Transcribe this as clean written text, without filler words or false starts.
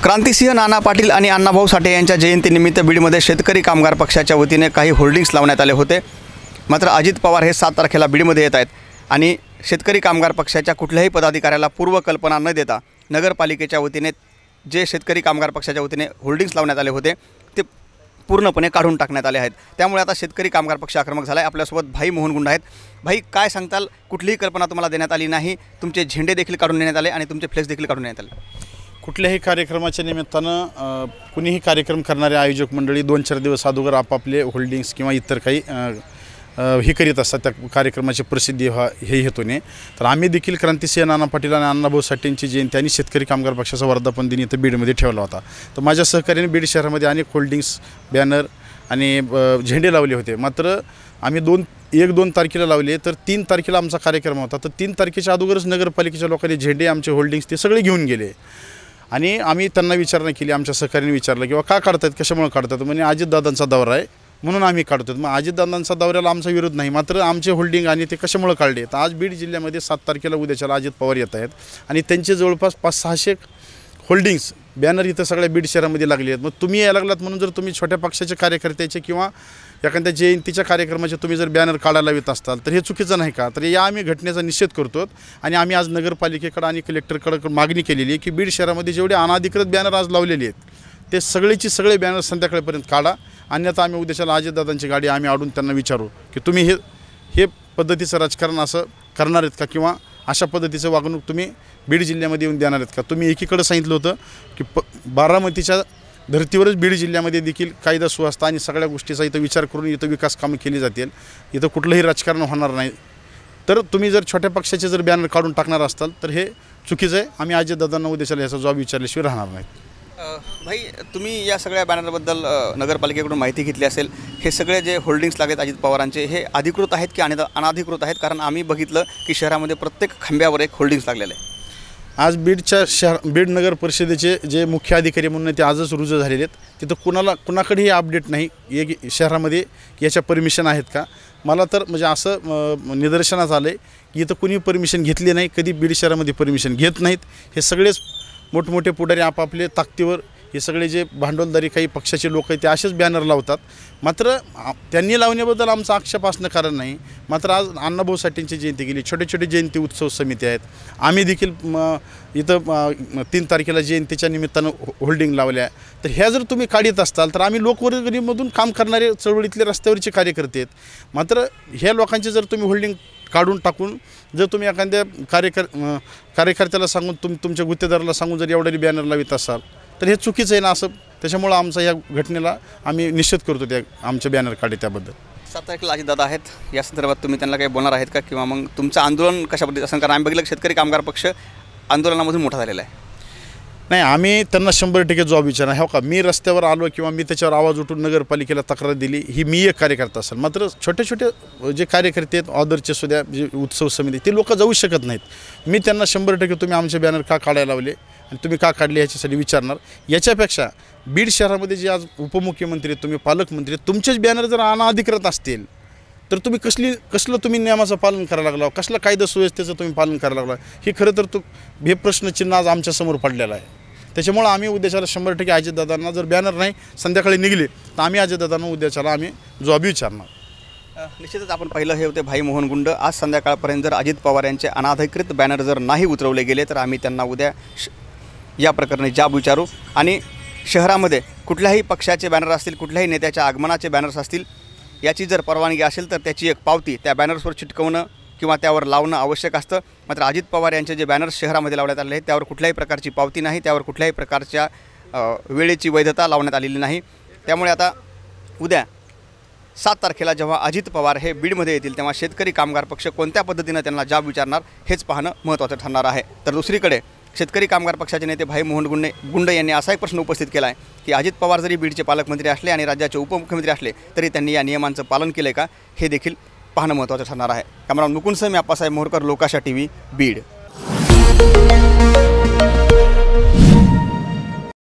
क्रांतिसिंह नाना पाटील आणि अण्णाभाऊ साठे यांच्या जयंतीनिमित्त बीडमध्ये शेतकरी कामगार पक्षाच्या वतीने काही होर्डिंग्स लावण्यात आले होते। मात्र अजित पवार हे 7 तारखेला बीडमध्ये येत आहेत आणि शेतकरी कामगार पक्षाच्या कुठल्याही पदाधिकाऱ्याला पूर्वकल्पना न देता नगरपालिकेच्या वतीने जे शेतकरी कामगार पक्षाच्या वतीने होर्डिंग्स लावण्यात आले होते ते पूर्णपणे काढून टाकण्यात आले आहेत। त्यामुळे आता शेतकरी कामगार पक्ष आक्रमक झाला आहे। आपल्यासोबत भाई मोहन गुंड आहेत। भाई, काय सांगताल? कुठलीही कल्पना तुम्हाला देण्यात आली नाही, तुमचे झेंडे देखील काढून नेण्यात आले आणि तुमचे फ्लेक्स देखील काढून नेण्यात आले। कुठल्याही कार्यक्रमाच्या निमित्तानं कुणीही कार्यक्रम करणारे आयोजक मंडळी 2-4 दिवस अगोदर आपापले होल्डिंग्स किंवा इतर काही हे करीत असतात त्या कार्यक्रमाची प्रसिद्धी हे हेतूने। तर आम्ही देखील क्रांतिसिंह नाना पाटील आणि अण्णाभाऊ साठेंची जयंती आणि शेतकरी कामगार पक्षाचा वर्धापन दिन इथं बीडमध्ये ठेवला होता। तर माझ्या सहकार्याने बीड शहरामध्ये अनेक होल्डिंग्स, बॅनर आणि झेंडे लावले होते। मात्र आम्ही 1-2 तारखेला लावले, तर 3 तारखेला आमचा कार्यक्रम होता। तर 3 तारखेच्या अगोदरच नगरपालिकेच्या लोकांनी झेंडे, आमचे होल्डिंग्स ते सगळे घेऊन गेले आणि आम्ही त्यांना विचारणा केली, आमच्या सहकार्याने विचारलं किंवा का काढतात, कशामुळे काढतात? म्हणजे अजितदादांचा दौरा आहे म्हणून आम्ही काढतो। मग अजितदादांचा दौऱ्याला आमचा विरोध नाही, मात्र आमचे होल्डिंग आणि ते कशामुळे काढले? तर आज बीड जिल्ह्यामध्ये 7 तारखेला उद्याच्याला अजित पवार येत आहेत आणि त्यांचे जवळपास 500-600 होल्डिंग्स, बॅनर इथं सगळ्या बीड शहरामध्ये लागले आहेत। मग तुम्ही यायला लागलात म्हणून जर तुम्ही छोट्या पक्षाचे कार्यकर्त्याचे किंवा एखाद्या जयंतीच्या कार्यक्रमाचे तुम्ही जर बॅनर काढायला येत असताल तर हे चुकीचं नाही का? तर या आम्ही घटनेचा निषेध करतो आणि आम्ही आज नगरपालिकेकडे आणि कलेक्टरकडे मागणी केलेली आहे की बीड शहरामध्ये जेवढे अनाधिकृत बॅनर आज लावलेले आहेत ते सगळे बॅनर संध्याकाळपर्यंत काढा, अन्यथा आम्ही उद्याच्याला अजितदादांची गाडी आम्ही आणून त्यांना विचारू की तुम्ही हे पद्धतीचं राजकारण असं करणार आहेत का किंवा अशा पद्धतीचं वागणूक तुम्ही बीड जिल्ह्यामध्ये येऊन देणार आहेत का? तुम्ही एकीकडे सांगितलं होतं की बारामतीच्या धर्तीवरच बीड जिल्ह्यामध्ये देखील कायदा सुव्यवस्था आणि सगळ्या गोष्टीचा इथं विचार करून इथं विकास कामं केली जातील, इथं कुठलंही राजकारण होणार नाही। तर तुम्ही जर छोट्या पक्षाचे जर बॅनर काढून टाकणार असताल तर हे चुकीचं आहे। आम्ही अजितदादांना उद्याच्याला याचा जबाब विचारल्याशिवाय राहणार नाही। भाई, तुम्ही या सगळ्या बॅनरबद्दल नगरपालिकेकडून माहिती घेतली असेल। हे सगळे जे होल्डिंग्स लागत अजित पवारांचे हे अधिकृत आहेत की अनाधिकृत आहेत? कारण आम्ही बघितलं की शहरामध्ये प्रत्येक खांब्यावर एक होल्डिंग्स लागलेलं आहे। आज बीड नगर परिषदेचे जे मुख्य अधिकारी म्हणून ते आजच रुजू झालेले आहेत, तिथं कुणाकडेही अपडेट नाही एक शहरामध्ये याच्या परमिशन आहेत का? मला तर म्हणजे असं निदर्शनास आलं आहे की इथं कुणी परमिशन घेतली नाही, कधी बीड शहरामध्ये परमिशन घेत नाहीत। हे सगळेच मोठमोठे पुढारी आपापले ताकदीवर हे सगळे जे भांडवलदारी काही पक्षाचे लोक आहेत ते असेच बॅनर लावतात। मात्र त्यांनी लावण्याबद्दल आमचा आक्षेप असणं कारण नाही। मात्र आज अण्णाभाऊ साठेंची जयंती केली, छोटे छोटे जयंती उत्सव समिती आहेत, आम्ही देखील इथं 3 तारखेला जयंतीच्या निमित्तानं होल्डिंग लावल्या। तर ह्या जर तुम्ही काढत असताल तर आम्ही लोकवर्गणीमधून काम करणारे चळवळीतले रस्त्यावरचे कार्यकर्ते आहेत। मात्र ह्या लोकांचे जर तुम्ही होल्डिंग काढून टाकून जर तुम्ही एखाद्या कार्यकर्त्याला सांगून तुमच्या गुत्तेदाराला सांगून जर एवढे बॅनर लावित असाल तर हे चुकीचं आहे ना असं। त्याच्यामुळं आमचा या घटनेला आम्ही निषेध करतो त्या आमचे बॅनर काढे त्याबद्दल। 7 तारखेला अजितदादा आहेत, या संदर्भात तुम्ही त्यांना काही बोलणार आहेत का किंवा मग तुमचं आंदोलन कशा पद्धतीचं असं? कारण आम्ही बघितलं शेतकरी कामगार पक्ष आंदोलनामधून मोठा झालेला आहे। नाही, आम्ही त्यांना 100% जबाब विचारणार। हो का, मी रस्त्यावर आलो किंवा मी त्याच्यावर आवाज उठून नगरपालिकेला तक्रार दिली ही मी एक कार्यकर्ता असेल, मात्र छोटे छोटे जे कार्यकर्ते आहेत ऑदरचे सुद्धा जे उत्सव समिती ते लोक जाऊ शकत नाहीत। मी त्यांना 100% तुम्ही आमचे बॅनर का काढायला लावले आणि तुम्ही का काढले याच्यासाठी विचारणार। याच्यापेक्षा बीड शहरामध्ये जे आज उपमुख्यमंत्री आहेत, तुम्ही पालकमंत्री, तुमचेच बॅनर जर अनाधिकृत असतील तर तुम्ही कसलं तुम्ही नियमाचं पालन करायला लागला, कसलं कायदा सुव्यवस्थेचं तुम्ही पालन करायला लागला? हे खरं तर हे प्रश्नचिन्ह आज आमच्यासमोर पडलेलं आहे। त्याच्यामुळं आम्ही उद्याच्याला 100% अजितदादांना जर बॅनर नाही संध्याकाळी निघले तर आम्ही अजितदादांना उद्याच्याला आम्ही जबाब विचारणार। निश्चितच आपण पाहिलं हे होते भाई मोहन गुंड। आज संध्याकाळपर्यंत जर अजित पवार यांचे अनाधिकृत बॅनर जर नाही उतरवले गेले तर आम्ही त्यांना उद्या या प्रकरणी जाब विचारू आणि शहरामध्ये कुठल्याही पक्षाचे बॅनर असतील, कुठल्याही नेत्याच्या आगमनाचे बॅनर्स असतील, याची जर परवानगी असेल तर त्याची एक पावती त्या बॅनर्सवर चिटकवणं किंवा त्यावर लावणं आवश्यक असतं। मात्र अजित पवार यांचे जे बॅनर्स शहरामध्ये लावण्यात आले आहेत त्यावर कुठल्याही प्रकारची पावती नाही, त्यावर कुठल्याही प्रकारच्या वेळेची वैधता लावण्यात आलेली नाही। त्यामुळे आता उद्या 7 तारखेला जेव्हा अजित पवार हे बीडमध्ये येतील तेव्हा शेतकरी कामगार पक्ष कोणत्या पद्धतीनं त्यांना जाब विचारणार हेच पाहणं महत्त्वाचं ठरणार आहे। तर दुसरीकडे शेतकरी कामगार पक्षाचे नेते भाई मोहन गुंड यांनी असा एक प्रश्न उपस्थित केला आहे की अजित पवार जरी बीडचे पालकमंत्री असले आणि राज्याचे उपमुख्यमंत्री असले तरी त्यांनी या नियमांचं पालन केलं का हे देखील पाहणं महत्त्वाचं ठरणार आहे। कॅमेरामॅन मुकुंद सह मी आप्पासाहेब मोरकर, लोकाशा TV, बीड।